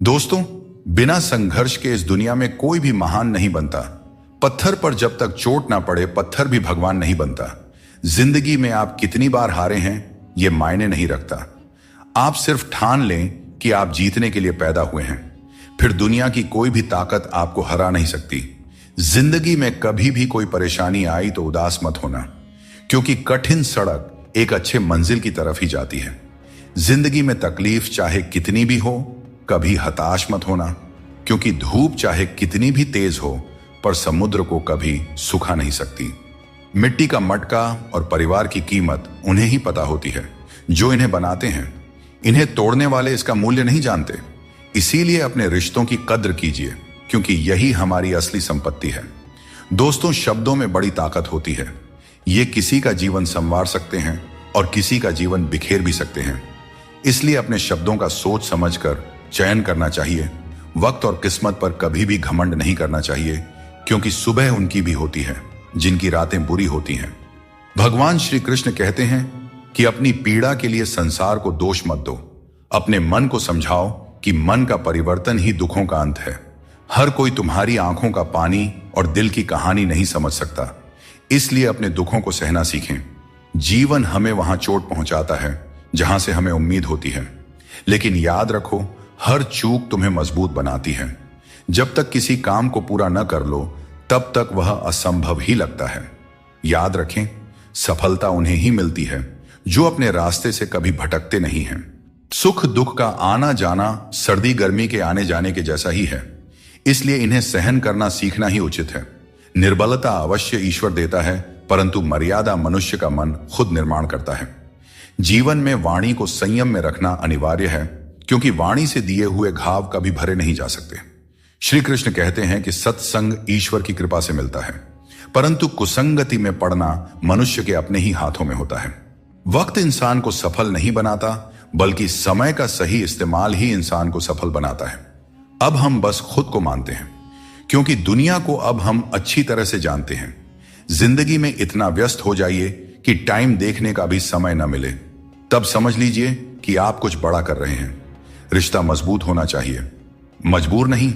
दोस्तों, बिना संघर्ष के इस दुनिया में कोई भी महान नहीं बनता। पत्थर पर जब तक चोट ना पड़े, पत्थर भी भगवान नहीं बनता। जिंदगी में आप कितनी बार हारे हैं, यह मायने नहीं रखता। आप सिर्फ ठान लें कि आप जीतने के लिए पैदा हुए हैं, फिर दुनिया की कोई भी ताकत आपको हरा नहीं सकती। जिंदगी में कभी भी कोई परेशानी आई तो उदास मत होना, क्योंकि कठिन सड़क एक अच्छे मंजिल की तरफ ही जाती है। जिंदगी में तकलीफ चाहे कितनी भी हो, कभी हताश मत होना, क्योंकि धूप चाहे कितनी भी तेज हो, पर समुद्र को कभी सुखा नहीं सकती। मिट्टी का मटका और परिवार की कीमत उन्हें ही पता होती है जो इन्हें बनाते हैं। इन्हें तोड़ने वाले इसका मूल्य नहीं जानते। इसीलिए अपने रिश्तों की कद्र कीजिए, क्योंकि यही हमारी असली संपत्ति है। दोस्तों, शब्दों में बड़ी ताकत होती है। ये किसी का जीवन संवार सकते हैं और किसी का जीवन बिखेर भी सकते हैं। इसलिए अपने शब्दों का सोच समझकर चयन करना चाहिए। वक्त और किस्मत पर कभी भी घमंड नहीं करना चाहिए, क्योंकि सुबह उनकी भी होती है जिनकी रातें बुरी होती हैं। भगवान श्री कृष्ण कहते हैं कि अपनी पीड़ा के लिए संसार को दोष मत दो। अपने मन को समझाओ कि मन का परिवर्तन ही दुखों का अंत है। हर कोई तुम्हारी आंखों का पानी और दिल की कहानी नहीं समझ सकता। इसलिए अपने दुखों को सहना सीखें। जीवन हमें वहां चोट पहुंचाता है जहां से हमें उम्मीद होती है, लेकिन याद रखो, हर चूक तुम्हें मजबूत बनाती है। जब तक किसी काम को पूरा न कर लो, तब तक वह असंभव ही लगता है। याद रखें, सफलता उन्हें ही मिलती है जो अपने रास्ते से कभी भटकते नहीं हैं। सुख दुख का आना जाना सर्दी गर्मी के आने जाने के जैसा ही है, इसलिए इन्हें सहन करना सीखना ही उचित है। निर्बलता अवश्य ईश्वर देता है, परंतु मर्यादा मनुष्य का मन खुद निर्माण करता है। जीवन में वाणी को संयम में रखना अनिवार्य है, क्योंकि वाणी से दिए हुए घाव कभी भरे नहीं जा सकते। श्री कृष्ण कहते हैं कि सत्संग ईश्वर की कृपा से मिलता है, परंतु कुसंगति में पड़ना मनुष्य के अपने ही हाथों में होता है। वक्त इंसान को सफल नहीं बनाता, बल्कि समय का सही इस्तेमाल ही इंसान को सफल बनाता है। अब हम बस खुद को मानते हैं, क्योंकि दुनिया को अब हम अच्छी तरह से जानते हैं। जिंदगी में इतना व्यस्त हो जाइए कि टाइम देखने का भी समय न मिले, तब समझ लीजिए कि आप कुछ बड़ा कर रहे हैं। रिश्ता मजबूत होना चाहिए, मजबूर नहीं।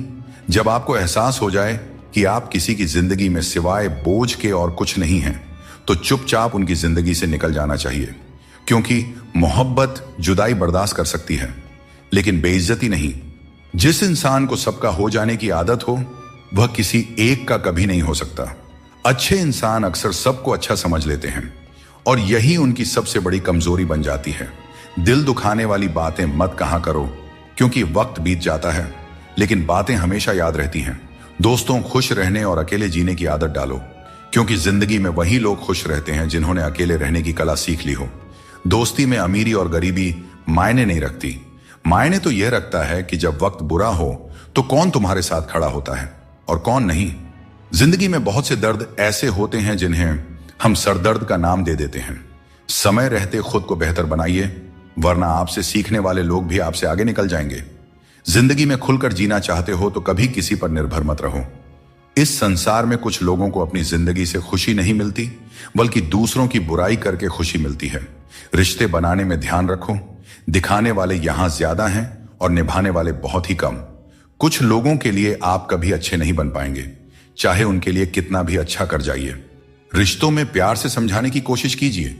जब आपको एहसास हो जाए कि आप किसी की जिंदगी में सिवाय बोझ के और कुछ नहीं हैं, तो चुपचाप उनकी जिंदगी से निकल जाना चाहिए, क्योंकि मोहब्बत जुदाई बर्दाश्त कर सकती है, लेकिन बेइज्जती नहीं। जिस इंसान को सबका हो जाने की आदत हो, वह किसी एक का कभी नहीं हो सकता। अच्छे इंसान अक्सर सबको अच्छा समझ लेते हैं, और यही उनकी सबसे बड़ी कमजोरी बन जाती है। दिल दुखाने वाली बातें मत कहा करो, क्योंकि वक्त बीत जाता है, लेकिन बातें हमेशा याद रहती हैं। दोस्तों, खुश रहने और अकेले जीने की आदत डालो, क्योंकि जिंदगी में वही लोग खुश रहते हैं जिन्होंने अकेले रहने की कला सीख ली हो। दोस्ती में अमीरी और गरीबी मायने नहीं रखती। मायने तो यह रखता है कि जब वक्त बुरा हो तो कौन तुम्हारे साथ खड़ा होता है और कौन नहीं। जिंदगी में बहुत से दर्द ऐसे होते हैं जिन्हें हम सरदर्द का नाम दे देते हैं। समय रहते खुद को बेहतर बनाइए, वरना आपसे सीखने वाले लोग भी आपसे आगे निकल जाएंगे। जिंदगी में खुलकर जीना चाहते हो तो कभी किसी पर निर्भर मत रहो। इस संसार में कुछ लोगों को अपनी जिंदगी से खुशी नहीं मिलती, बल्कि दूसरों की बुराई करके खुशी मिलती है। रिश्ते बनाने में ध्यान रखो, दिखाने वाले यहां ज्यादा हैं और निभाने वाले बहुत ही कम। कुछ लोगों के लिए आप कभी अच्छे नहीं बन पाएंगे, चाहे उनके लिए कितना भी अच्छा कर जाइए। रिश्तों में प्यार से समझाने की कोशिश कीजिए,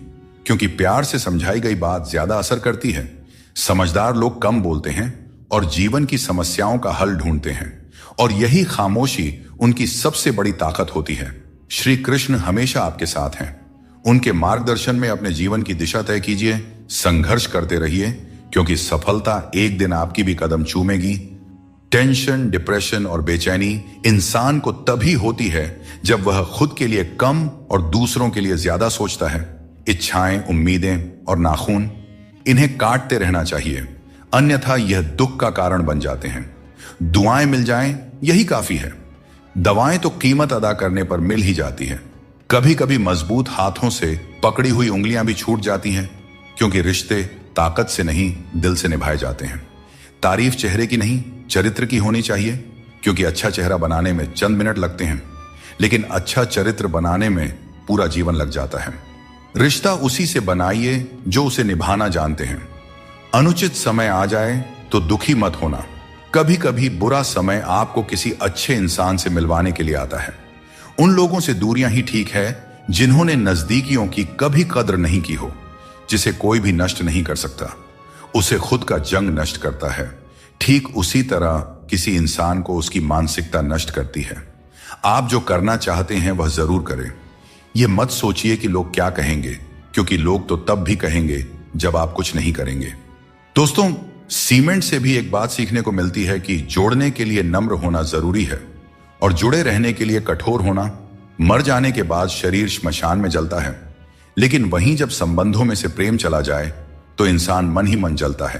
क्योंकि प्यार से समझाई गई बात ज्यादा असर करती है। समझदार लोग कम बोलते हैं और जीवन की समस्याओं का हल ढूंढते हैं, और यही खामोशी उनकी सबसे बड़ी ताकत होती है। श्री कृष्ण हमेशा आपके साथ हैं। उनके मार्गदर्शन में अपने जीवन की दिशा तय कीजिए, संघर्ष करते रहिए, क्योंकि सफलता एक दिन आपकी भी कदम चूमेगी। टेंशन, डिप्रेशन और बेचैनी इंसान को तभी होती है जब वह खुद के लिए कम और दूसरों के लिए ज्यादा सोचता है। इच्छाएं, उम्मीदें और नाखून, इन्हें काटते रहना चाहिए, अन्यथा यह दुख का कारण बन जाते हैं। दुआएं मिल जाएं, यही काफी है। दवाएं तो कीमत अदा करने पर मिल ही जाती है। कभी कभी मजबूत हाथों से पकड़ी हुई उंगलियां भी छूट जाती हैं, क्योंकि रिश्ते ताकत से नहीं, दिल से निभाए जाते हैं। तारीफ चेहरे की नहीं, चरित्र की होनी चाहिए, क्योंकि अच्छा चेहरा बनाने में चंद मिनट लगते हैं, लेकिन अच्छा चरित्र बनाने में पूरा जीवन लग जाता है। रिश्ता उसी से बनाइए जो उसे निभाना जानते हैं। अनुचित समय आ जाए तो दुखी मत होना, कभी कभी बुरा समय आपको किसी अच्छे इंसान से मिलवाने के लिए आता है। उन लोगों से दूरियां ही ठीक है जिन्होंने नजदीकियों की कभी कद्र नहीं की हो। जिसे कोई भी नष्ट नहीं कर सकता, उसे खुद का जंग नष्ट करता है। ठीक उसी तरह किसी इंसान को उसकी मानसिकता नष्ट करती है। आप जो करना चाहते हैं वह जरूर करें। यह मत सोचिए कि लोग क्या कहेंगे, क्योंकि लोग तो तब भी कहेंगे जब आप कुछ नहीं करेंगे। दोस्तों, सीमेंट से भी एक बात सीखने को मिलती है कि जोड़ने के लिए नम्र होना जरूरी है और जुड़े रहने के लिए कठोर होना। मर जाने के बाद शरीर श्मशान में जलता है, लेकिन वहीं जब संबंधों में से प्रेम चला जाए तो इंसान मन ही मन जलता है,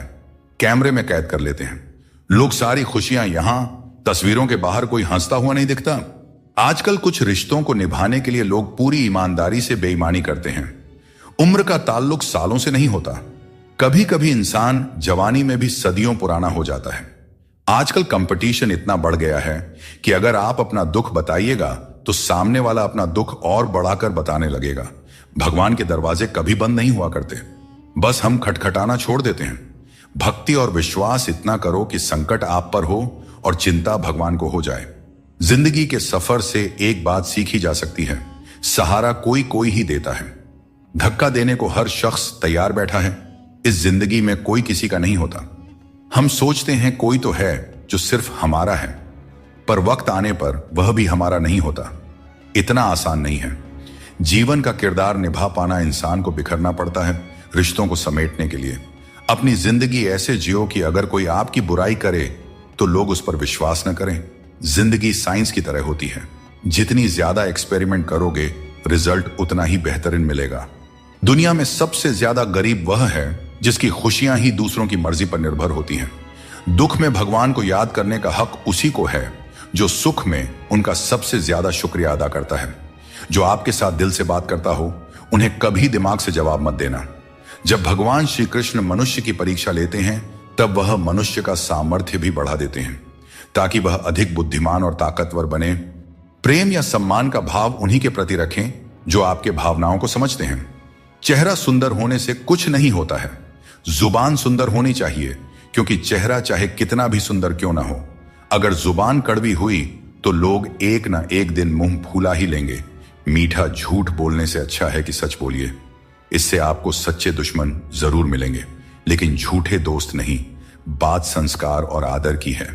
कैमरे में कैद कर लेते हैं। लोग सारी खुशियां यहां, तस्वीरों के बाहर कोई हंसता हुआ नहीं दिखता। आजकल कुछ रिश्तों को निभाने के लिए लोग पूरी ईमानदारी से बेईमानी करते हैं। उम्र का ताल्लुक सालों से नहीं होता। कभी कभी इंसान जवानी में भी सदियों पुराना हो जाता है। आजकल कंपटीशन इतना बढ़ गया है कि अगर आप अपना दुख बताइएगा तो सामने वाला अपना दुख और बढ़ाकर बताने लगेगा। भगवान के दरवाजे कभी बंद नहीं हुआ करते, बस हम खटखटाना छोड़ देते हैं। भक्ति और विश्वास इतना करो कि संकट आप पर हो और चिंता भगवान को हो जाए। जिंदगी के सफर से एक बात सीखी जा सकती है, सहारा कोई कोई ही देता है। धक्का देने को हर शख्स तैयार बैठा है। इस जिंदगी में कोई किसी का नहीं होता। हम सोचते हैं कोई तो है जो सिर्फ हमारा है, पर वक्त आने पर वह भी हमारा नहीं होता। इतना आसान नहीं है। जीवन का किरदार निभा पाना इंसान को बिखरना पड़ता है रिश्तों को समेटने के लिए। अपनी जिंदगी ऐसे जियो कि अगर कोई आपकी बुराई करे तो लोग उस पर विश्वास न करें। जिंदगी साइंस की तरह होती है। जितनी ज्यादा एक्सपेरिमेंट करोगे, रिजल्ट उतना ही बेहतरीन मिलेगा। दुनिया में सबसे ज्यादा गरीब वह है जिसकी खुशियां ही दूसरों की मर्जी पर निर्भर होती हैं। दुख में भगवान को याद करने का हक उसी को है जो सुख में उनका सबसे ज्यादा शुक्रिया अदा करता है। जो आपके साथ दिल से बात करता हो, उन्हें कभी दिमाग से जवाब मत देना। जब भगवान श्री कृष्ण मनुष्य की परीक्षा लेते हैं, तब वह मनुष्य का सामर्थ्य भी बढ़ा देते हैं ताकि वह अधिक बुद्धिमान और ताकतवर बने। प्रेम या सम्मान का भाव उन्हीं के प्रति रखें जो आपके भावनाओं को समझते हैं। चेहरा सुंदर होने से कुछ नहीं होता है, जुबान सुंदर होनी चाहिए, क्योंकि चेहरा चाहे कितना भी सुंदर क्यों ना हो, अगर जुबान कड़वी हुई तो लोग एक ना एक दिन मुंह फूला ही लेंगे। मीठा झूठ बोलने से अच्छा है कि सच बोलिए। इससे आपको सच्चे दुश्मन जरूर मिलेंगे, लेकिन झूठे दोस्त नहीं। बात संस्कार और आदर की है,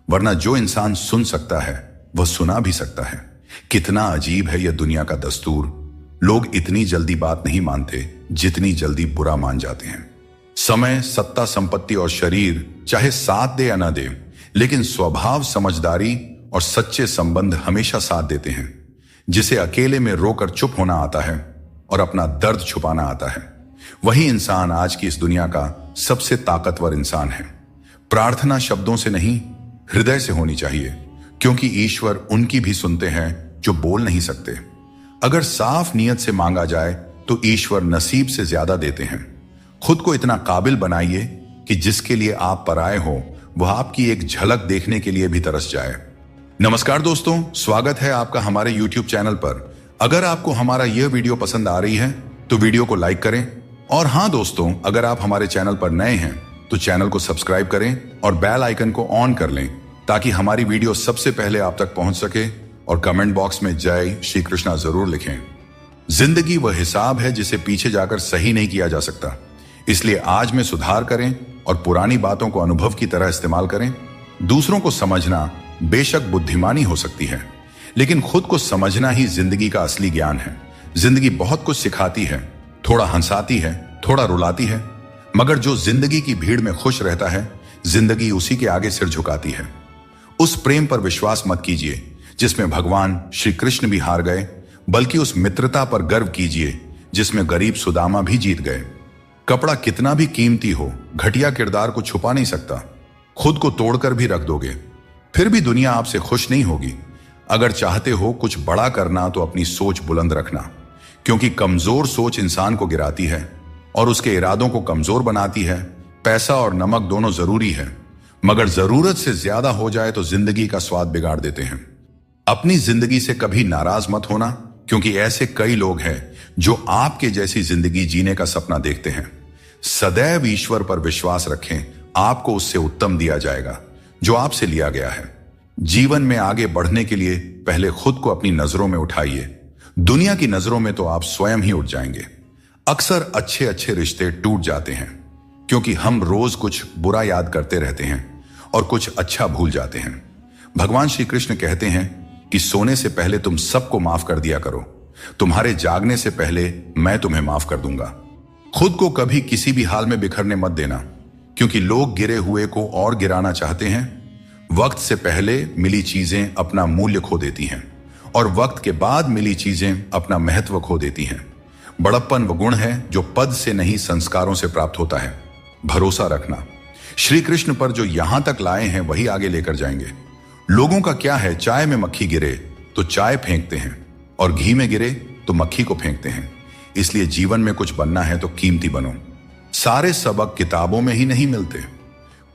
वरना जो इंसान सुन सकता है वह सुना भी सकता है। कितना अजीब है यह दुनिया का दस्तूर। लोग इतनी जल्दी बात नहीं मानते जितनी जल्दी बुरा मान जाते हैं। समय, सत्ता, संपत्ति और शरीर चाहे साथ दे या ना दे, लेकिन स्वभाव, समझदारी और सच्चे संबंध हमेशा साथ देते हैं। जिसे अकेले में रोकर चुप होना आता है और अपना दर्द छुपाना आता है, वही इंसान आज की इस दुनिया का सबसे ताकतवर इंसान है। प्रार्थना शब्दों से नहीं, हृदय से होनी चाहिए, क्योंकि ईश्वर उनकी भी सुनते हैं जो बोल नहीं सकते। अगर साफ नियत से मांगा जाए तो ईश्वर नसीब से ज्यादा देते हैं। खुद को इतना काबिल बनाइए कि जिसके लिए आप पराए हो वह आपकी एक झलक देखने के लिए भी तरस जाए। नमस्कार दोस्तों, स्वागत है आपका हमारे YouTube चैनल पर। अगर आपको हमारा यह वीडियो पसंद आ रही है तो वीडियो को लाइक करें। और हां दोस्तों, अगर आप हमारे चैनल पर नए हैं तो चैनल को सब्सक्राइब करें और बेल आइकन को ऑन कर लें ताकि हमारी वीडियो सबसे पहले आप तक पहुंच सके। और कमेंट बॉक्स में जय श्री कृष्णा जरूर लिखें। जिंदगी वह हिसाब है जिसे पीछे जाकर सही नहीं किया जा सकता, इसलिए आज में सुधार करें और पुरानी बातों को अनुभव की तरह इस्तेमाल करें। दूसरों को समझना बेशक बुद्धिमानी हो सकती है, लेकिन खुद को समझना ही जिंदगी का असली ज्ञान है। जिंदगी बहुत कुछ सिखाती है, थोड़ा हंसाती है, थोड़ा रुलाती है, मगर जो जिंदगी की भीड़ में खुश रहता है, जिंदगी उसी के आगे सिर झुकाती है। उस प्रेम पर विश्वास मत कीजिए जिसमें भगवान श्री कृष्ण भी हार गए, बल्कि उस मित्रता पर गर्व कीजिए जिसमें गरीब सुदामा भी जीत गए। कपड़ा कितना भी कीमती हो, घटिया किरदार को छुपा नहीं सकता। खुद को तोड़कर भी रख दोगे, फिर भी दुनिया आपसे खुश नहीं होगी। अगर चाहते हो कुछ बड़ा करना तो अपनी सोच बुलंद रखना, क्योंकि कमजोर सोच इंसान को गिराती है और उसके इरादों को कमजोर बनाती है। पैसा और नमक दोनों जरूरी है, मगर जरूरत से ज्यादा हो जाए तो जिंदगी का स्वाद बिगाड़ देते हैं। अपनी जिंदगी से कभी नाराज मत होना, क्योंकि ऐसे कई लोग हैं जो आपके जैसी जिंदगी जीने का सपना देखते हैं। सदैव ईश्वर पर विश्वास रखें, आपको उससे उत्तम दिया जाएगा। जो आपसे लिया गया है। जीवन में आगे बढ़ने के लिए पहले खुद को अपनी नजरों में उठाइए। दुनिया की नजरों में तो आप स्वयं ही उठ जाएंगे। अक्सर अच्छे अच्छे रिश्ते टूट जाते हैं क्योंकि हम रोज कुछ बुरा याद करते रहते हैं और कुछ अच्छा भूल जाते हैं। भगवान श्री कृष्ण कहते हैं कि सोने से पहले तुम सबको माफ कर दिया करो, तुम्हारे जागने से पहले मैं तुम्हें माफ कर दूंगा। खुद को कभी किसी भी हाल में बिखरने मत देना, क्योंकि लोग गिरे हुए को और गिराना चाहते हैं। वक्त से पहले मिली चीजें अपना मूल्य खो देती हैं और वक्त के बाद मिली चीजें अपना महत्व खो देती हैं। बड़प्पन वो गुण है जो पद से नहीं संस्कारों से प्राप्त होता है। भरोसा रखना, श्री कृष्ण पर जो यहां तक लाए हैं वही आगे लेकर जाएंगे। लोगों का क्या है, चाय में मक्खी गिरे तो चाय फेंकते हैं और घी में गिरे तो मक्खी को फेंकते हैं। इसलिए जीवन में कुछ बनना है तो कीमती बनो। सारे सबक किताबों में ही नहीं मिलते,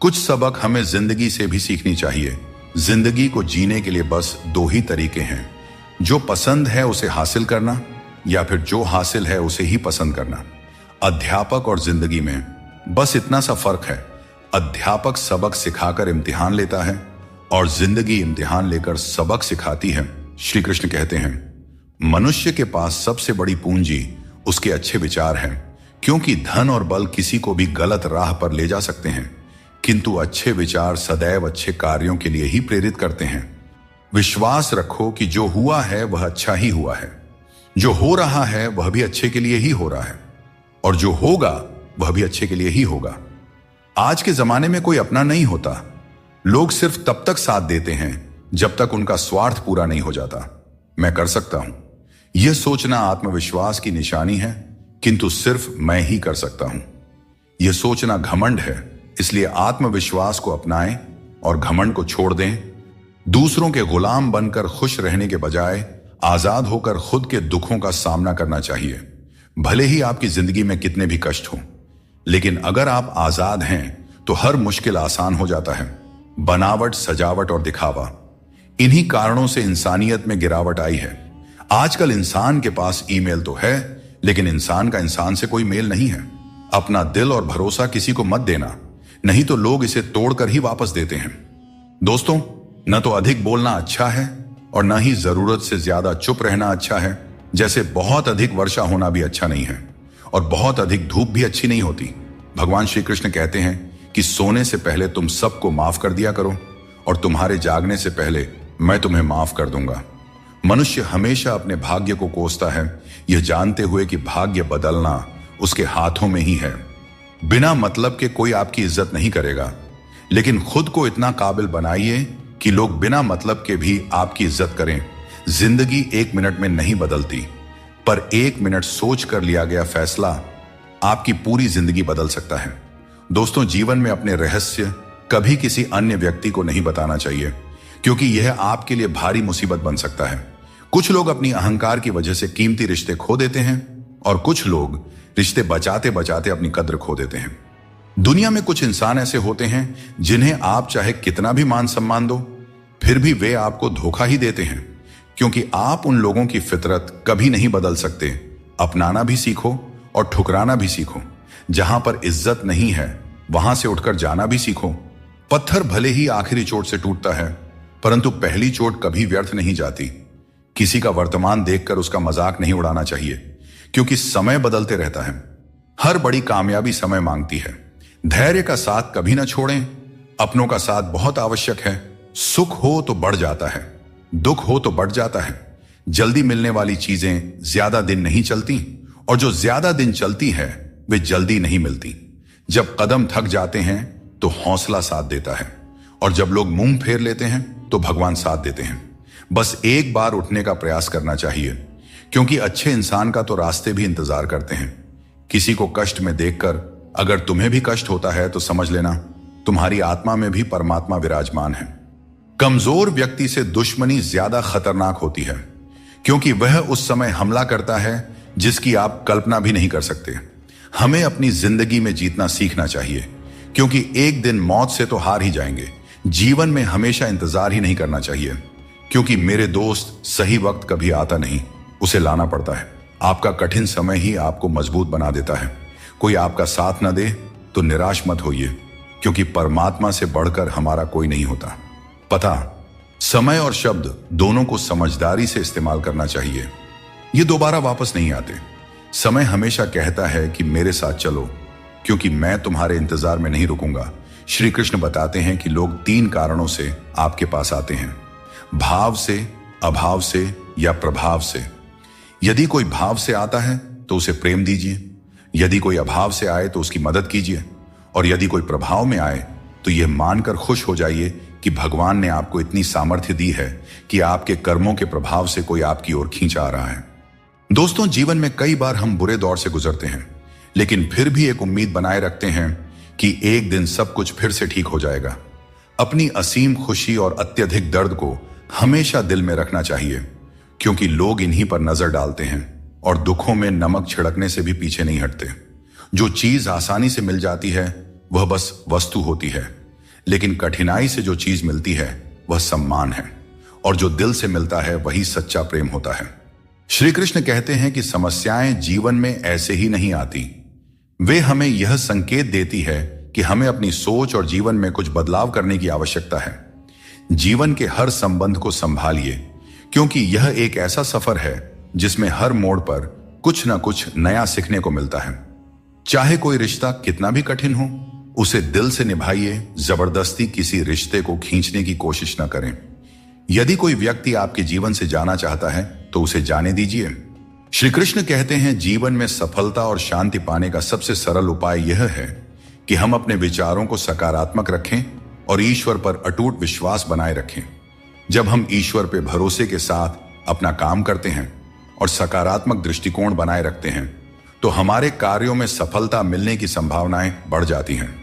कुछ सबक हमें जिंदगी से भी सीखनी चाहिए। जिंदगी को जीने के लिए बस दो ही तरीके हैं, जो पसंद है उसे हासिल करना या फिर जो हासिल है उसे ही पसंद करना। अध्यापक और जिंदगी में बस इतना सा फर्क है, अध्यापक सबक सिखाकर इम्तिहान लेता है और जिंदगी इम्तिहान लेकर सबक सिखाती है। श्री कृष्ण कहते हैं, मनुष्य के पास सबसे बड़ी पूंजी उसके अच्छे विचार हैं, क्योंकि धन और बल किसी को भी गलत राह पर ले जा सकते हैं, किंतु अच्छे विचार सदैव अच्छे कार्यों के लिए ही प्रेरित करते हैं। विश्वास रखो कि जो हुआ है वह अच्छा ही हुआ है, जो हो रहा है वह भी अच्छे के लिए ही हो रहा है, और जो होगा वह भी अच्छे के लिए ही होगा। आज के जमाने में कोई अपना नहीं होता। लोग सिर्फ तब तक साथ देते हैं जब तक उनका स्वार्थ पूरा नहीं हो जाता। मैं कर सकता हूं, यह सोचना आत्मविश्वास की निशानी है, किंतु सिर्फ मैं ही कर सकता हूं। यह सोचना घमंड है। इसलिए आत्मविश्वास को अपनाएं और घमंड को छोड़ दें। दूसरों के गुलाम बनकर खुश रहने के बजाय आजाद होकर खुद के दुखों का सामना करना चाहिए। भले ही आपकी जिंदगी में कितने भी कष्ट हो, लेकिन अगर आप आजाद हैं तो हर मुश्किल आसान हो जाता है। बनावट, सजावट और दिखावा, इन्हीं कारणों से इंसानियत में गिरावट आई है। आजकल इंसान के पास ईमेल तो है, लेकिन इंसान का इंसान से कोई मेल नहीं है। अपना दिल और भरोसा किसी को मत देना, नहीं तो लोग इसे तोड़कर ही वापस देते हैं। दोस्तों, न तो अधिक बोलना अच्छा है और न ही जरूरत से ज्यादा चुप रहना अच्छा है। जैसे बहुत अधिक वर्षा होना भी अच्छा नहीं है और बहुत अधिक धूप भी अच्छी नहीं होती। भगवान श्री कृष्ण कहते हैं कि सोने से पहले तुम सबको माफ कर दिया करो और तुम्हारे जागने से पहले मैं तुम्हें माफ कर दूंगा। मनुष्य हमेशा अपने भाग्य को कोसता है, यह जानते हुए कि भाग्य बदलना उसके हाथों में ही है। बिना मतलब के कोई आपकी इज्जत नहीं करेगा, लेकिन खुद को इतना काबिल बनाइए कि लोग बिना मतलब के भी आपकी इज्जत करें। जिंदगी 1 मिनट में नहीं बदलती, पर 1 मिनट सोच कर लिया गया फैसला आपकी पूरी जिंदगी बदल सकता है। दोस्तों, जीवन में अपने रहस्य कभी किसी अन्य व्यक्ति को नहीं बताना चाहिए, क्योंकि यह आपके लिए भारी मुसीबत बन सकता है। कुछ लोग अपनी अहंकार की वजह से कीमती रिश्ते खो देते हैं और कुछ लोग रिश्ते बचाते बचाते अपनी कद्र खो देते हैं। दुनिया में कुछ इंसान ऐसे होते हैं जिन्हें आप चाहे कितना भी मान सम्मान दो, फिर भी वे आपको धोखा ही देते हैं, क्योंकि आप उन लोगों की फितरत कभी नहीं बदल सकते। अपनाना भी सीखो और ठुकराना भी सीखो। जहां पर इज्जत नहीं है वहां से उठकर जाना भी सीखो। पत्थर भले ही आखिरी चोट से टूटता है, परंतु पहली चोट कभी व्यर्थ नहीं जाती। किसी का वर्तमान देखकर उसका मजाक नहीं उड़ाना चाहिए, क्योंकि समय बदलते रहता है। हर बड़ी कामयाबी समय मांगती है। धैर्य का साथ कभी ना छोड़ें। अपनों का साथ बहुत आवश्यक है। सुख हो तो बढ़ जाता है, दुख हो तो बढ़ जाता है। जल्दी मिलने वाली चीजें ज्यादा दिन नहीं चलती और जो ज्यादा दिन चलती है वे जल्दी नहीं मिलती। जब कदम थक जाते हैं तो हौसला साथ देता है, और जब लोग मुंह फेर लेते हैं तो भगवान साथ देते हैं। बस एक बार उठने का प्रयास करना चाहिए, क्योंकि अच्छे इंसान का तो रास्ते भी इंतजार करते हैं। किसी को कष्ट में देखकर अगर तुम्हें भी कष्ट होता है तो समझ लेना तुम्हारी आत्मा में भी परमात्मा विराजमान है। कमजोर व्यक्ति से दुश्मनी ज्यादा खतरनाक होती है, क्योंकि वह उस समय हमला करता है जिसकी आप कल्पना भी नहीं कर सकते। हमें अपनी जिंदगी में जीतना सीखना चाहिए, क्योंकि एक दिन मौत से तो हार ही जाएंगे। जीवन में हमेशा इंतजार ही नहीं करना चाहिए, क्योंकि मेरे दोस्त सही वक्त कभी आता नहीं, उसे लाना पड़ता है। आपका कठिन समय ही आपको मजबूत बना देता है। कोई आपका साथ न दे तो निराश मत होइए, क्योंकि परमात्मा से बढ़कर हमारा कोई नहीं होता। पता, समय और शब्द दोनों को समझदारी से इस्तेमाल करना चाहिए। ये दोबारा वापस नहीं आते। समय हमेशा कहता है कि मेरे साथ चलो, क्योंकि मैं तुम्हारे इंतजार में नहीं रुकूंगा। श्री कृष्ण बताते हैं कि लोग 3 कारणों से आपके पास आते हैं, भाव से, अभाव से या प्रभाव से। यदि कोई भाव से आता है तो उसे प्रेम दीजिए, यदि कोई अभाव से आए तो उसकी मदद कीजिए, और यदि कोई प्रभाव में आए तो यह मानकर खुश हो जाइए कि भगवान ने आपको इतनी सामर्थ्य दी है कि आपके कर्मों के प्रभाव से कोई आपकी ओर खींच आ रहा है। दोस्तों, जीवन में कई बार हम बुरे दौर से गुजरते हैं, लेकिन फिर भी एक उम्मीद बनाए रखते हैं कि एक दिन सब कुछ फिर से ठीक हो जाएगा। अपनी असीम खुशी और अत्यधिक दर्द को हमेशा दिल में रखना चाहिए, क्योंकि लोग इन्हीं पर नजर डालते हैं और दुखों में नमक छिड़कने से भी पीछे नहीं हटते। जो चीज आसानी से मिल जाती है वह बस वस्तु होती है, लेकिन कठिनाई से जो चीज मिलती है वह सम्मान है, और जो दिल से मिलता है वही सच्चा प्रेम होता है। श्री कृष्ण कहते हैं कि समस्याएं जीवन में ऐसे ही नहीं आती, वे हमें यह संकेत देती है कि हमें अपनी सोच और जीवन में कुछ बदलाव करने की आवश्यकता है। जीवन के हर संबंध को संभालिए, क्योंकि यह एक ऐसा सफर है जिसमें हर मोड़ पर कुछ ना कुछ नया सीखने को मिलता है। चाहे कोई रिश्ता कितना भी कठिन हो, उसे दिल से निभाइए, जबरदस्ती किसी रिश्ते को खींचने की कोशिश न करें। यदि कोई व्यक्ति आपके जीवन से जाना चाहता है तो उसे जाने दीजिए। श्री कृष्ण कहते हैं, जीवन में सफलता और शांति पाने का सबसे सरल उपाय यह है कि हम अपने विचारों को सकारात्मक रखें और ईश्वर पर अटूट विश्वास बनाए रखें। जब हम ईश्वर पर भरोसे के साथ अपना काम करते हैं और सकारात्मक दृष्टिकोण बनाए रखते हैं, तो हमारे कार्यों में सफलता मिलने की संभावनाएं बढ़ जाती हैं।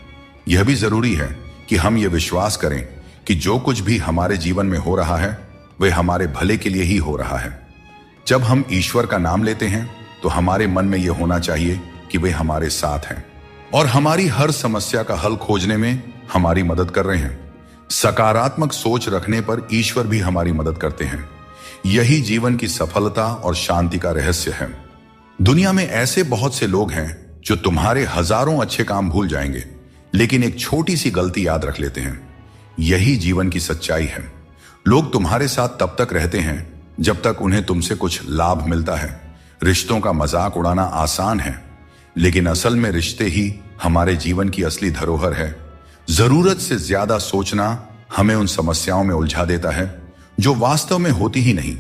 यह भी जरूरी है कि हम ये विश्वास करें कि जो कुछ भी हमारे जीवन में हो रहा है वह हमारे भले के लिए ही हो रहा है। जब हम ईश्वर का नाम लेते हैं तो हमारे मन में यह होना चाहिए कि वे हमारे साथ हैं और हमारी हर समस्या का हल खोजने में हमारी मदद कर रहे हैं। सकारात्मक सोच रखने पर ईश्वर भी हमारी मदद करते हैं। यही जीवन की सफलता और शांति का रहस्य है। दुनिया में ऐसे बहुत से लोग हैं जो तुम्हारे हजारों अच्छे काम भूल जाएंगे, लेकिन एक छोटी सी गलती याद रख लेते हैं। यही जीवन की सच्चाई है। लोग तुम्हारे साथ तब तक रहते हैं जब तक उन्हें तुमसे कुछ लाभ मिलता है। रिश्तों का मजाक उड़ाना आसान है, लेकिन असल में रिश्ते ही हमारे जीवन की असली धरोहर है। जरूरत से ज्यादा सोचना हमें उन समस्याओं में उलझा देता है जो वास्तव में होती ही नहीं।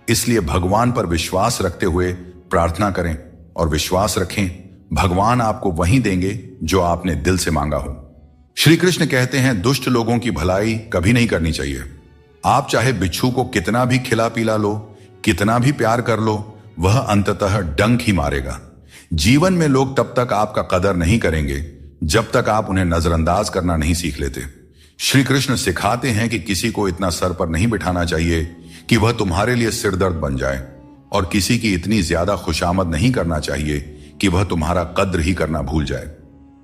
इसलिए भगवान पर विश्वास रखते हुए प्रार्थना करें और विश्वास रखें, भगवान आपको वही देंगे जो आपने दिल से मांगा हो। श्री कृष्ण कहते हैं, दुष्ट लोगों की भलाई कभी नहीं करनी चाहिए। आप चाहे बिच्छू को कितना भी खिला पिला लो, कितना भी प्यार कर लो, वह अंततः डंक ही मारेगा। जीवन में लोग तब तक आपका कदर नहीं करेंगे जब तक आप उन्हें नजरअंदाज करना नहीं सीख लेते। श्री कृष्ण सिखाते हैं कि किसी को इतना सर पर नहीं बिठाना चाहिए कि वह तुम्हारे लिए सिरदर्द बन जाए, और किसी की इतनी ज्यादा खुशामद नहीं करना चाहिए कि वह तुम्हारा कद्र ही करना भूल जाए।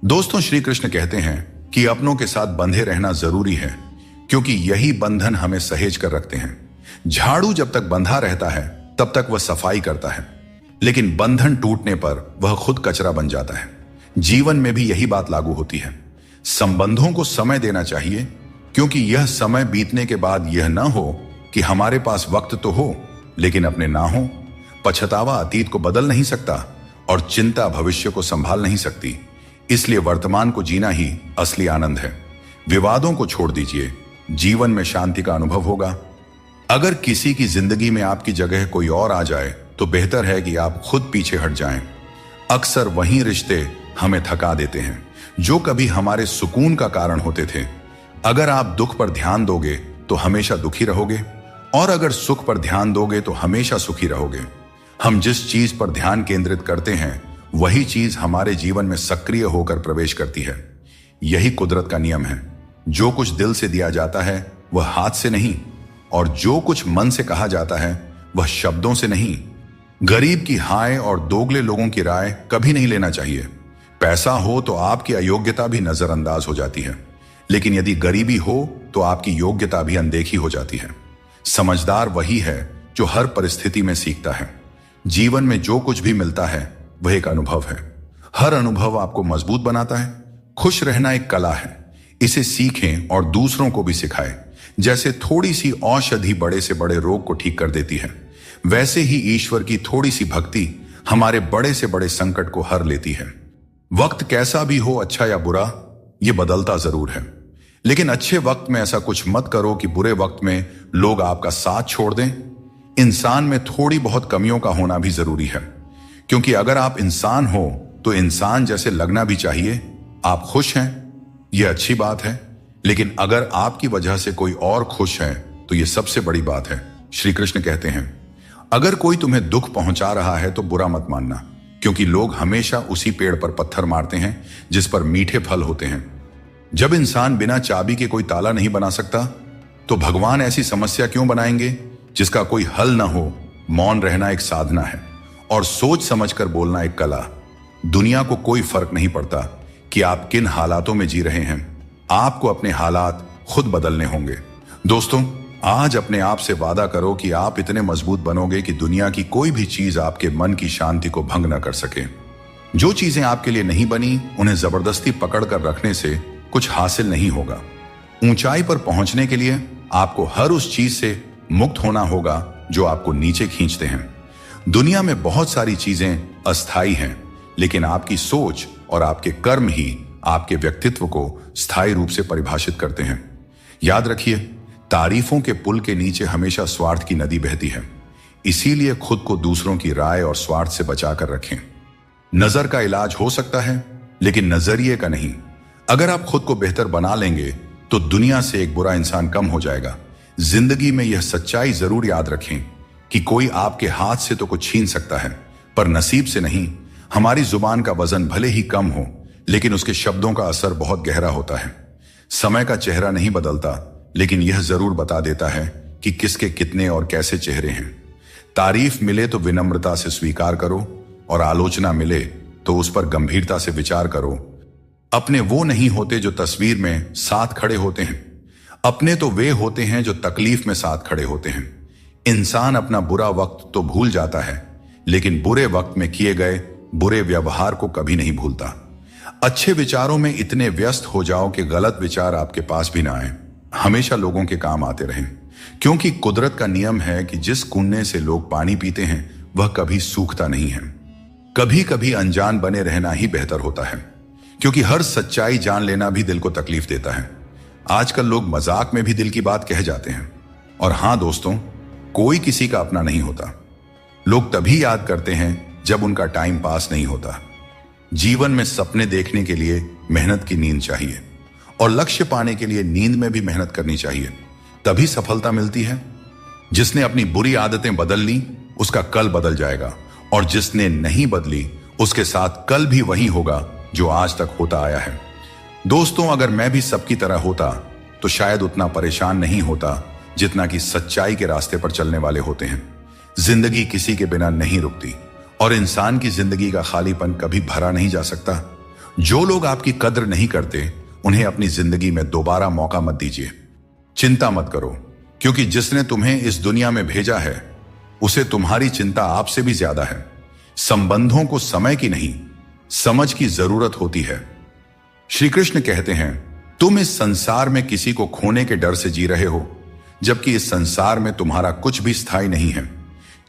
दोस्तों, श्री कृष्ण कहते हैं कि अपनों के साथ बंधे रहना जरूरी है, क्योंकि यही बंधन हमें सहेज कर रखते हैं। झाड़ू जब तक बंधा रहता है तब तक वह सफाई करता है, लेकिन बंधन टूटने पर वह खुद कचरा बन जाता है। जीवन में भी यही बात लागू होती है। संबंधों को समय देना चाहिए, क्योंकि यह समय बीतने के बाद यह न हो कि हमारे पास वक्त तो हो लेकिन अपने ना हो। पछतावा अतीत को बदल नहीं सकता और चिंता भविष्य को संभाल नहीं सकती। इसलिए वर्तमान को जीना ही असली आनंद है। विवादों को छोड़ दीजिए, जीवन में शांति का अनुभव होगा। अगर किसी की जिंदगी में आपकी जगह कोई और आ जाए तो बेहतर है कि आप खुद पीछे हट जाएं। अक्सर वही रिश्ते हमें थका देते हैं जो कभी हमारे सुकून का कारण होते थे। अगर आप दुख पर ध्यान दोगे तो हमेशा दुखी रहोगे, और अगर सुख पर ध्यान दोगे तो हमेशा सुखी रहोगे। हम जिस चीज पर ध्यान केंद्रित करते हैं वही चीज हमारे जीवन में सक्रिय होकर प्रवेश करती है। यही कुदरत का नियम है। जो कुछ दिल से दिया जाता है वह हाथ से नहीं, और जो कुछ मन से कहा जाता है वह शब्दों से नहीं। गरीब की हाय और दोगले लोगों की राय कभी नहीं लेना चाहिए। पैसा हो तो आपकी अयोग्यता भी नजरअंदाज हो जाती है, लेकिन यदि गरीबी हो तो आपकी योग्यता भी अनदेखी हो जाती है। समझदार वही है जो हर परिस्थिति में सीखता है। जीवन में जो कुछ भी मिलता है वह एक अनुभव है। हर अनुभव आपको मजबूत बनाता है। खुश रहना एक कला है, इसे सीखें और दूसरों को भी सिखाएं। जैसे थोड़ी सी औषधि बड़े से बड़े रोग को ठीक कर देती है, वैसे ही ईश्वर की थोड़ी सी भक्ति हमारे बड़े से बड़े संकट को हर लेती है। वक्त कैसा भी हो, अच्छा या बुरा, यह बदलता जरूर है, लेकिन अच्छे वक्त में ऐसा कुछ मत करो कि बुरे वक्त में लोग आपका साथ छोड़ दें। इंसान में थोड़ी बहुत कमियों का होना भी जरूरी है, क्योंकि अगर आप इंसान हो तो इंसान जैसे लगना भी चाहिए। आप खुश हैं, यह अच्छी बात है, लेकिन अगर आपकी वजह से कोई और खुश है तो यह सबसे बड़ी बात है। श्री कृष्ण कहते हैं, अगर कोई तुम्हें दुख पहुंचा रहा है तो बुरा मत मानना, क्योंकि लोग हमेशा उसी पेड़ पर पत्थर मारते हैं जिस पर मीठे फल होते हैं। जब इंसान बिना चाबी के कोई ताला नहीं बना सकता, तो भगवान ऐसी समस्या क्यों बनाएंगे जिसका कोई हल ना हो। मौन रहना एक साधना है और सोच समझकर बोलना एक कला। दुनिया को कोई फर्क नहीं पड़ता कि आप किन हालातों में जी रहे हैं, आपको अपने हालात खुद बदलने होंगे। दोस्तों, आज अपने आप से वादा करो कि आप इतने मजबूत बनोगे कि दुनिया की कोई भी चीज आपके मन की शांति को भंग न कर सके। जो चीजें आपके लिए नहीं बनी, उन्हें जबरदस्ती पकड़ कर रखने से कुछ हासिल नहीं होगा। ऊंचाई पर पहुंचने के लिए आपको हर उस चीज से मुक्त होना होगा जो आपको नीचे खींचते हैं। दुनिया में बहुत सारी चीजें अस्थायी हैं, लेकिन आपकी सोच और आपके कर्म ही आपके व्यक्तित्व को स्थायी रूप से परिभाषित करते हैं। याद रखिए, तारीफों के पुल के नीचे हमेशा स्वार्थ की नदी बहती है। इसीलिए खुद को दूसरों की राय और स्वार्थ से बचाकर रखें। नजर का इलाज हो सकता है, लेकिन नजरिए का नहीं। अगर आप खुद को बेहतर बना लेंगे तो दुनिया से एक बुरा इंसान कम हो जाएगा। जिंदगी में यह सच्चाई जरूर याद रखें कि कोई आपके हाथ से तो कुछ छीन सकता है, पर नसीब से नहीं। हमारी जुबान का वजन भले ही कम हो, लेकिन उसके शब्दों का असर बहुत गहरा होता है। समय का चेहरा नहीं बदलता, लेकिन यह जरूर बता देता है कि किसके कितने और कैसे चेहरे हैं। तारीफ मिले तो विनम्रता से स्वीकार करो, और आलोचना मिले तो उस पर गंभीरता से विचार करो। अपने वो नहीं होते जो तस्वीर में साथ खड़े होते हैं, अपने तो वे होते हैं जो तकलीफ में साथ खड़े होते हैं। इंसान अपना बुरा वक्त तो भूल जाता है, लेकिन बुरे वक्त में किए गए बुरे व्यवहार को कभी नहीं भूलता। अच्छे विचारों में इतने व्यस्त हो जाओ कि गलत विचार आपके पास भी ना आए। हमेशा लोगों के काम आते रहें, क्योंकि कुदरत का नियम है कि जिस कुएं से लोग पानी पीते हैं वह कभी सूखता नहीं है। कभी कभी अनजान बने रहना ही बेहतर होता है, क्योंकि हर सच्चाई जान लेना भी दिल को तकलीफ देता है। आजकल लोग मजाक में भी दिल की बात कह जाते हैं। और हां दोस्तों, कोई किसी का अपना नहीं होता। लोग तभी याद करते हैं जब उनका टाइम पास नहीं होता। जीवन में सपने देखने के लिए मेहनत की नींद चाहिए, और लक्ष्य पाने के लिए नींद में भी मेहनत करनी चाहिए, तभी सफलता मिलती है। जिसने अपनी बुरी आदतें बदल ली उसका कल बदल जाएगा, और जिसने नहीं बदली उसके साथ कल भी वही होगा जो आज तक होता आया है। दोस्तों, अगर मैं भी सबकी तरह होता तो शायद उतना परेशान नहीं होता जितना कि सच्चाई के रास्ते पर चलने वाले होते हैं। जिंदगी किसी के बिना नहीं रुकती, और इंसान की जिंदगी का खालीपन कभी भरा नहीं जा सकता। जो लोग आपकी कद्र नहीं करते उन्हें अपनी जिंदगी में दोबारा मौका मत दीजिए। चिंता मत करो, क्योंकि जिसने तुम्हें इस दुनिया में भेजा है उसे तुम्हारी चिंता आपसे भी ज्यादा है। संबंधों को समय की नहीं, समझ की जरूरत होती है। श्री कृष्ण कहते हैं, तुम इस संसार में किसी को खोने के डर से जी रहे हो, जबकि इस संसार में तुम्हारा कुछ भी स्थायी नहीं है।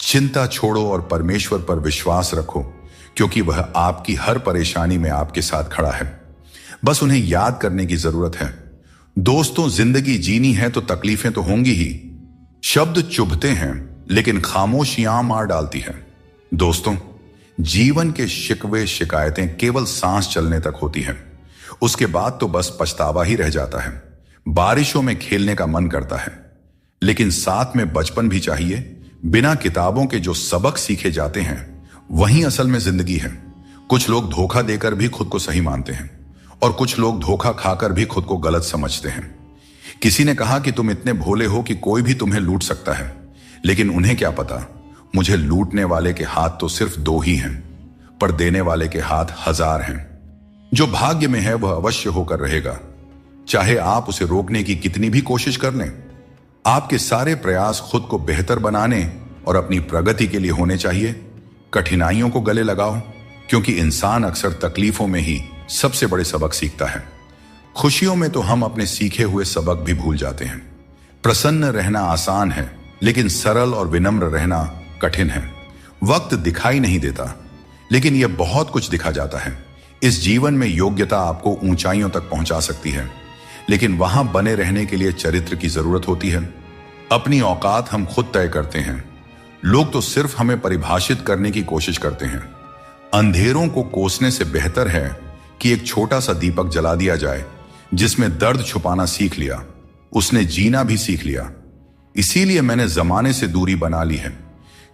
चिंता छोड़ो और परमेश्वर पर विश्वास रखो, क्योंकि वह आपकी हर परेशानी में आपके साथ खड़ा है। बस उन्हें याद करने की जरूरत है। दोस्तों, जिंदगी जीनी है तो तकलीफें तो होंगी ही। शब्द चुभते हैं, लेकिन खामोशियां मार डालती है। दोस्तों, जीवन के शिकवे शिकायतें केवल सांस चलने तक होती हैं। उसके बाद तो बस पछतावा ही रह जाता है। बारिशों में खेलने का मन करता है, लेकिन साथ में बचपन भी चाहिए। बिना किताबों के जो सबक सीखे जाते हैं वही असल में जिंदगी है। कुछ लोग धोखा देकर भी खुद को सही मानते हैं, और कुछ लोग धोखा खाकर भी खुद को गलत समझते हैं। किसी ने कहा कि तुम इतने भोले हो कि कोई भी तुम्हें लूट सकता है, लेकिन उन्हें क्या पता, मुझे लूटने वाले के हाथ तो सिर्फ 2 ही हैं, पर देने वाले के हाथ 1000 हैं। जो भाग्य में है वह अवश्य होकर रहेगा, चाहे आप उसे रोकने की कितनी भी कोशिश कर लें। आपके सारे प्रयास खुद को बेहतर बनाने और अपनी प्रगति के लिए होने चाहिए। कठिनाइयों को गले लगाओ, क्योंकि इंसान अक्सर तकलीफों में ही सबसे बड़े सबक सीखता है। खुशियों में तो हम अपने सीखे हुए सबक भी भूल जाते हैं। प्रसन्न रहना आसान है, लेकिन सरल और विनम्र रहना कठिन है। वक्त दिखाई नहीं देता, लेकिन यह बहुत कुछ दिखा जाता है। इस जीवन में योग्यता आपको ऊंचाइयों तक पहुंचा सकती है, लेकिन वहां बने रहने के लिए चरित्र की जरूरत होती है। अपनी औकात हम खुद तय करते हैं। लोग तो सिर्फ हमें परिभाषित करने की कोशिश करते हैं। अंधेरों को कोसने से बेहतर है कि एक छोटा सा दीपक जला दिया जाए। जिसमें दर्द छुपाना सीख लिया, उसने जीना भी सीख लिया। इसीलिए मैंने जमाने से दूरी बना ली है,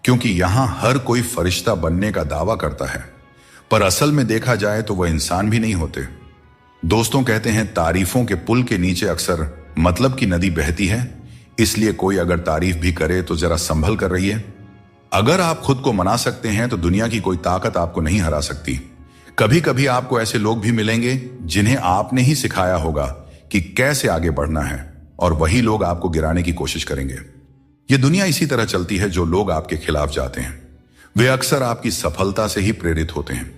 क्योंकि यहां हर कोई फरिश्ता बनने का दावा करता है, पर असल में देखा जाए तो वह इंसान भी नहीं होते। दोस्तों कहते हैं तारीफों के पुल के नीचे अक्सर मतलब की नदी बहती है, इसलिए कोई अगर तारीफ भी करे तो जरा संभल कर रहिए। अगर आप खुद को मना सकते हैं तो दुनिया की कोई ताकत आपको नहीं हरा सकती। कभी कभी आपको ऐसे लोग भी मिलेंगे जिन्हें आपने ही सिखाया होगा कि कैसे आगे बढ़ना है, और वही लोग आपको गिराने की कोशिश करेंगे। यह दुनिया इसी तरह चलती है। जो लोग आपके खिलाफ जाते हैं वे अक्सर आपकी सफलता से ही प्रेरित होते हैं।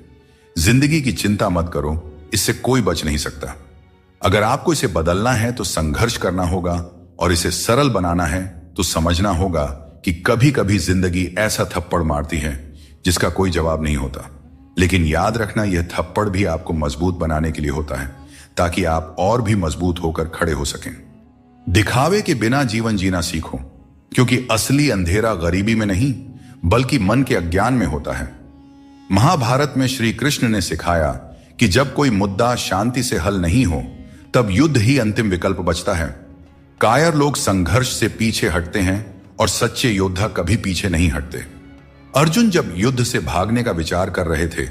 जिंदगी की चिंता मत करो, इससे कोई बच नहीं सकता। अगर आपको इसे बदलना है तो संघर्ष करना होगा, और इसे सरल बनाना है तो समझना होगा कि कभी कभी जिंदगी ऐसा थप्पड़ मारती है जिसका कोई जवाब नहीं होता। लेकिन याद रखना, यह थप्पड़ भी आपको मजबूत बनाने के लिए होता है, ताकि आप और भी मजबूत होकर खड़े हो सकें। दिखावे के बिना जीवन जीना सीखो, क्योंकि असली अंधेरा गरीबी में नहीं बल्कि मन के अज्ञान में होता है। महाभारत में श्री कृष्ण ने सिखाया कि जब कोई मुद्दा शांति से हल नहीं हो तब युद्ध ही अंतिम विकल्प बचता है। कायर लोग संघर्ष से पीछे हटते हैं और सच्चे योद्धा कभी पीछे नहीं हटते। अर्जुन जब युद्ध से भागने का विचार कर रहे थे,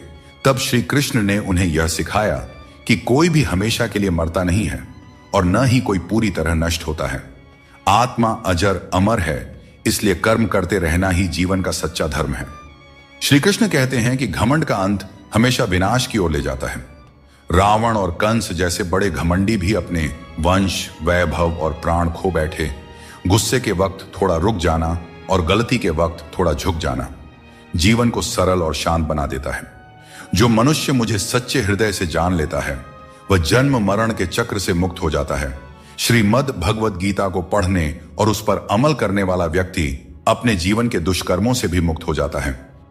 तब श्री कृष्ण ने उन्हें यह सिखाया कि कोई भी हमेशा के लिए मरता नहीं है, और न ही कोई पूरी तरह नष्ट होता है। आत्मा अजर अमर है, इसलिए कर्म करते रहना ही जीवन का सच्चा धर्म है। श्री कृष्ण कहते हैं कि घमंड का अंत हमेशा विनाश की ओर ले जाता है। रावण और कंस जैसे बड़े घमंडी भी अपने वंश, वैभव और प्राण खो बैठे। गुस्से के वक्त थोड़ा रुक जाना और गलती के वक्त थोड़ा झुक जाना जीवन को सरल और शांत बना देता है। जो मनुष्य मुझे सच्चे हृदय से जान लेता है वह जन्म मरण के चक्र से मुक्त हो जाता है। श्रीमद् भगवद गीता को पढ़ने और उस पर अमल करने वाला व्यक्ति अपने जीवन के दुष्कर्मों से भी मुक्त हो जाता है।